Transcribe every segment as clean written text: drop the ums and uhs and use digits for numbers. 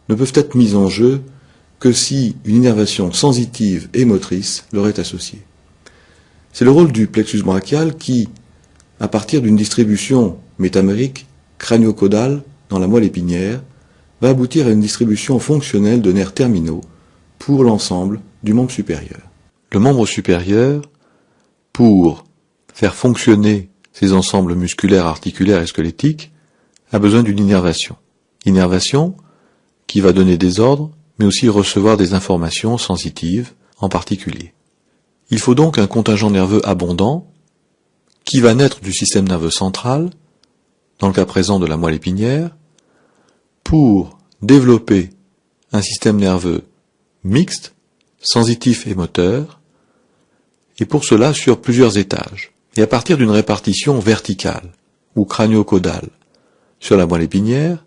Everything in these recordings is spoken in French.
ne peuvent être mises en jeu que si une innervation sensitive et motrice leur est associée. C'est le rôle du plexus brachial qui, à partir d'une distribution métamérique crânio-caudale dans la moelle épinière, va aboutir à une distribution fonctionnelle de nerfs terminaux pour l'ensemble du membre supérieur. Le membre supérieur, pour faire fonctionner ces ensembles musculaires, articulaires et squelettiques, a besoin d'une innervation. Innervation qui va donner des ordres, mais aussi recevoir des informations sensitives en particulier. Il faut donc un contingent nerveux abondant qui va naître du système nerveux central, dans le cas présent de la moelle épinière, pour développer un système nerveux mixte, sensitif et moteur, et pour cela sur plusieurs étages. Et à partir d'une répartition verticale ou crânio-caudale sur la moelle épinière,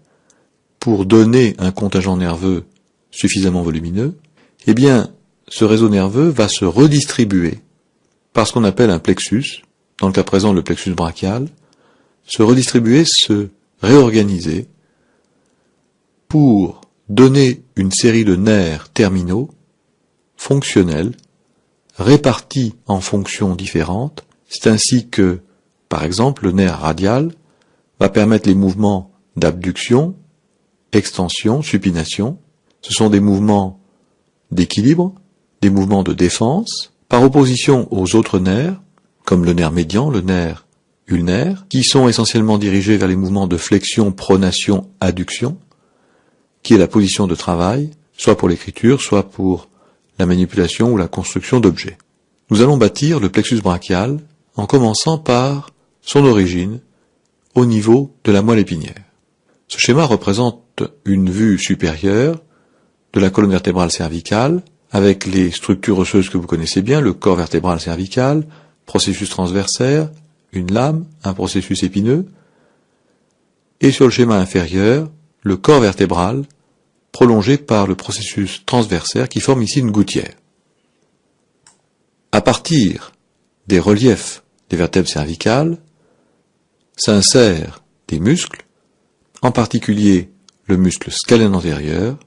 pour donner un contingent nerveux suffisamment volumineux, eh bien, ce réseau nerveux va se redistribuer par ce qu'on appelle un plexus, dans le cas présent le plexus brachial, se redistribuer, se réorganiser pour donner une série de nerfs terminaux, fonctionnels, répartis en fonctions différentes. C'est ainsi que, par exemple, le nerf radial va permettre les mouvements d'abduction, extension, supination. Ce sont des mouvements d'équilibre, des mouvements de défense, par opposition aux autres nerfs, comme le nerf médian, le nerf ulnaire, qui sont essentiellement dirigés vers les mouvements de flexion, pronation, adduction, qui est la position de travail, soit pour l'écriture, soit pour la manipulation ou la construction d'objets. Nous allons bâtir le plexus brachial en commençant par son origine au niveau de la moelle épinière. Ce schéma représente une vue supérieure de la colonne vertébrale cervicale, avec les structures osseuses que vous connaissez bien, le corps vertébral cervical, processus transversaire, une lame, un processus épineux, et sur le schéma inférieur, le corps vertébral, prolongé par le processus transversaire qui forme ici une gouttière. À partir des reliefs des vertèbres cervicales, s'insèrent des muscles, en particulier le muscle scalène antérieur,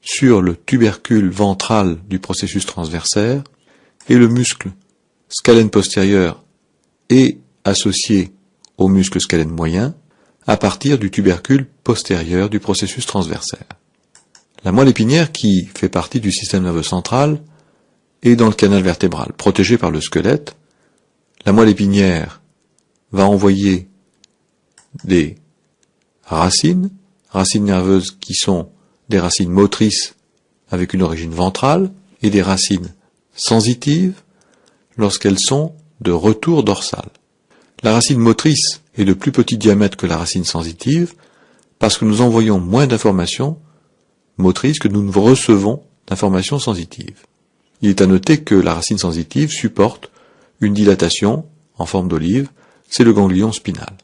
sur le tubercule ventral du processus transversaire, et le muscle scalène postérieur est associé au muscle scalène moyen à partir du tubercule postérieur du processus transversaire. La moelle épinière, qui fait partie du système nerveux central, est dans le canal vertébral, protégée par le squelette. La moelle épinière va envoyer des racines nerveuses qui sont des racines motrices avec une origine ventrale et des racines sensitives lorsqu'elles sont de retour dorsal. La racine motrice est de plus petit diamètre que la racine sensitive parce que nous envoyons moins d'informations motrices que nous ne recevons d'informations sensitives. Il est à noter que la racine sensitive supporte une dilatation en forme d'olive, c'est le ganglion spinal.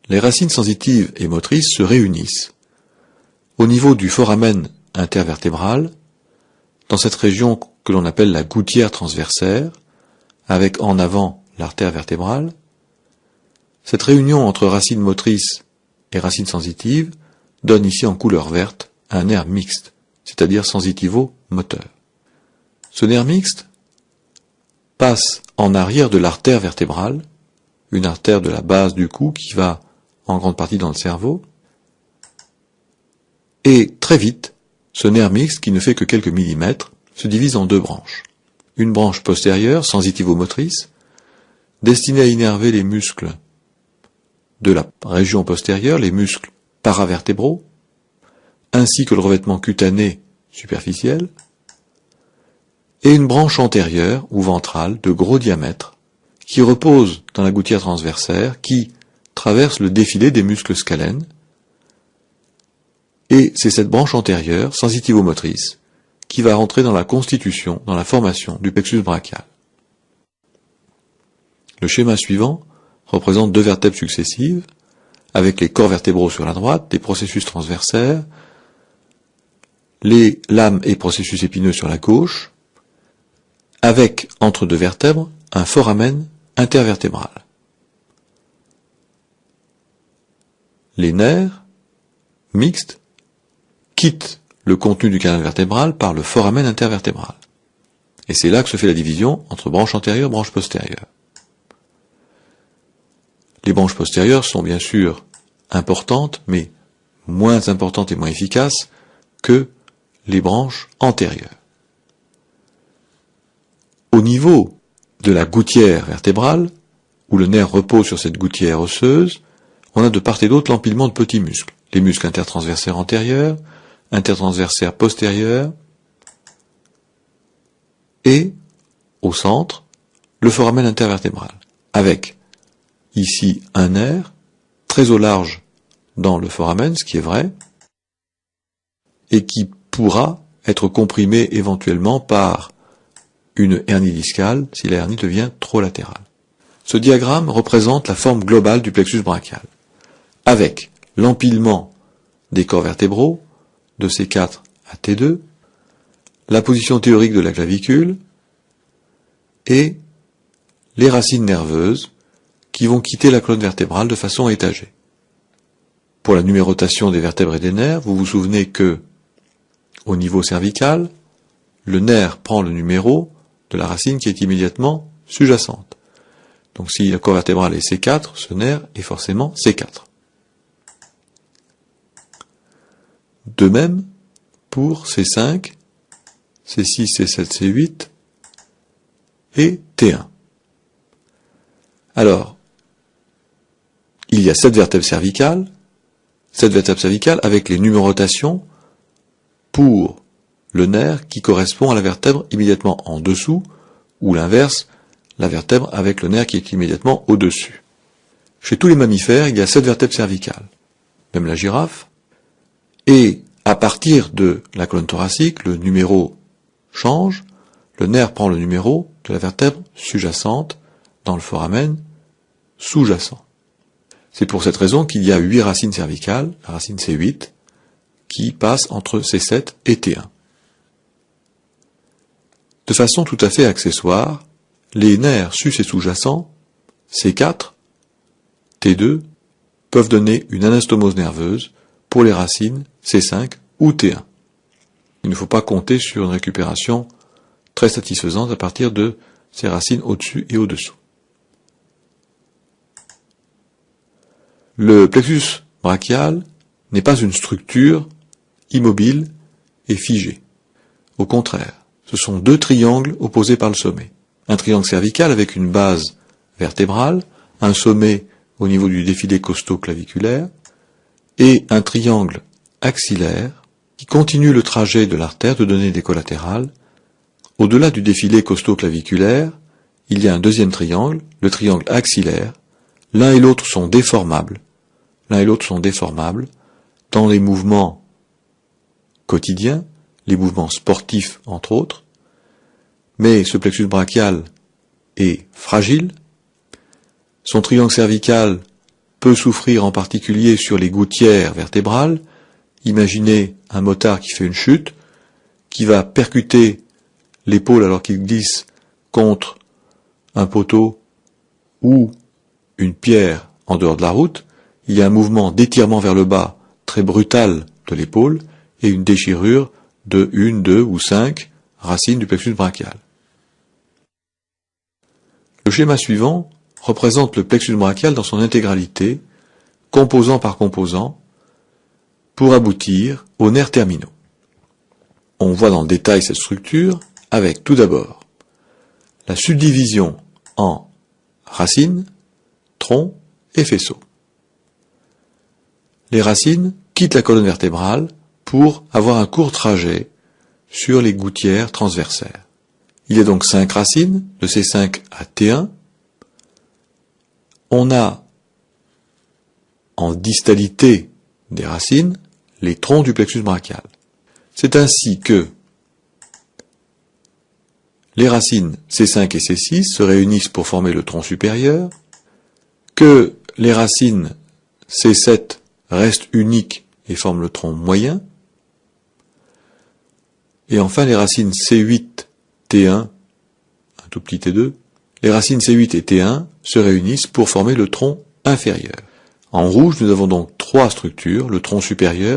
Les racines sensitives et motrices se réunissent au niveau du foramen intervertébral, dans cette région que l'on appelle la gouttière transversaire, avec en avant l'artère vertébrale. Cette réunion entre racines motrices et racines sensitives donne ici en couleur verte un nerf mixte, c'est-à-dire sensitivo-moteur. Ce nerf mixte passe en arrière de l'artère vertébrale, une artère de la base du cou qui va en grande partie dans le cerveau, et très vite, ce nerf mixte, qui ne fait que quelques millimètres, se divise en deux branches. Une branche postérieure, sensitivo-motrice, destinée à innerver les muscles de la région postérieure, les muscles paravertébraux, ainsi que le revêtement cutané superficiel, et une branche antérieure ou ventrale de gros diamètre, qui repose dans la gouttière transversaire, qui traverse le défilé des muscles scalènes, et c'est cette branche antérieure, sensitivo-motrice, qui va rentrer dans la constitution, dans la formation du plexus brachial. Le schéma suivant représente deux vertèbres successives, avec les corps vertébraux sur la droite, des processus transversaires, les lames et processus épineux sur la gauche, avec, entre deux vertèbres, un foramen intervertébral. Les nerfs, mixtes, quitte le contenu du canal vertébral par le foramen intervertébral. Et c'est là que se fait la division entre branche antérieure et branche postérieure. Les branches postérieures sont bien sûr importantes, mais moins importantes et moins efficaces que les branches antérieures. Au niveau de la gouttière vertébrale, où le nerf repose sur cette gouttière osseuse, on a de part et d'autre l'empilement de petits muscles. Les muscles intertransversaires antérieurs, intertransversaires postérieurs, et, au centre, le foramen intervertébral, avec ici un nerf, très au large dans le foramen, ce qui est vrai, et qui pourra être comprimé éventuellement par une hernie discale si la hernie devient trop latérale. Ce diagramme représente la forme globale du plexus brachial, avec l'empilement des corps vertébraux, de C4 à T2, la position théorique de la clavicule, et les racines nerveuses qui vont quitter la colonne vertébrale de façon étagée. Pour la numérotation des vertèbres et des nerfs, vous vous souvenez que, au niveau cervical, le nerf prend le numéro de la racine qui est immédiatement sous-jacente. Donc si la colonne vertébrale est C4, ce nerf est forcément C4. De même, pour C5, C6, C7, C8 et T1. Alors, il y a 7 vertèbres cervicales avec les numérotations pour le nerf qui correspond à la vertèbre immédiatement en dessous, ou l'inverse, la vertèbre avec le nerf qui est immédiatement au-dessus. Chez tous les mammifères, il y a 7 vertèbres cervicales, même la girafe, et à partir de la colonne thoracique, le numéro change, le nerf prend le numéro de la vertèbre sous-jacente dans le foramen sous-jacent. C'est pour cette raison qu'il y a 8 racines cervicales, la racine C8, qui passe entre C7 et T1. De façon tout à fait accessoire, les nerfs sus et sous-jacents, C4, T2, peuvent donner une anastomose nerveuse pour les racines C5 ou T1. Il ne faut pas compter sur une récupération très satisfaisante à partir de ces racines au-dessus et au-dessous. Le plexus brachial n'est pas une structure immobile et figée. Au contraire, ce sont 2 triangles opposés par le sommet. Un triangle cervical avec une base vertébrale, un sommet au niveau du défilé costo-claviculaire, et un triangle axillaire qui continue le trajet de l'artère de donner des collatérales. Au-delà du défilé costo-claviculaire, il y a un deuxième triangle, le triangle axillaire. L'un et l'autre sont déformables. Dans les mouvements quotidiens, les mouvements sportifs entre autres, mais ce plexus brachial est fragile. Son triangle cervical peut souffrir en particulier sur les gouttières vertébrales. Imaginez un motard qui fait une chute, qui va percuter l'épaule alors qu'il glisse contre un poteau ou une pierre en dehors de la route. Il y a un mouvement d'étirement vers le bas très brutal de l'épaule et une déchirure de 1, 2 ou 5 racines du plexus brachial. Le schéma suivant représente le plexus brachial dans son intégralité, composant par composant, pour aboutir aux nerfs terminaux. On voit dans le détail cette structure avec tout d'abord la subdivision en racines, troncs et faisceaux. Les racines quittent la colonne vertébrale pour avoir un court trajet sur les gouttières transversaires. Il y a donc 5 racines, de C5 à T1. On a en distalité des racines les troncs du plexus brachial. C'est ainsi que les racines C5 et C6 se réunissent pour former le tronc supérieur, que les racines C7 restent uniques et forment le tronc moyen, et enfin les racines C8, T1, un tout petit T2, les racines C8 et T1 se réunissent pour former le tronc inférieur. En rouge, nous avons donc 3 structures, le tronc supérieur,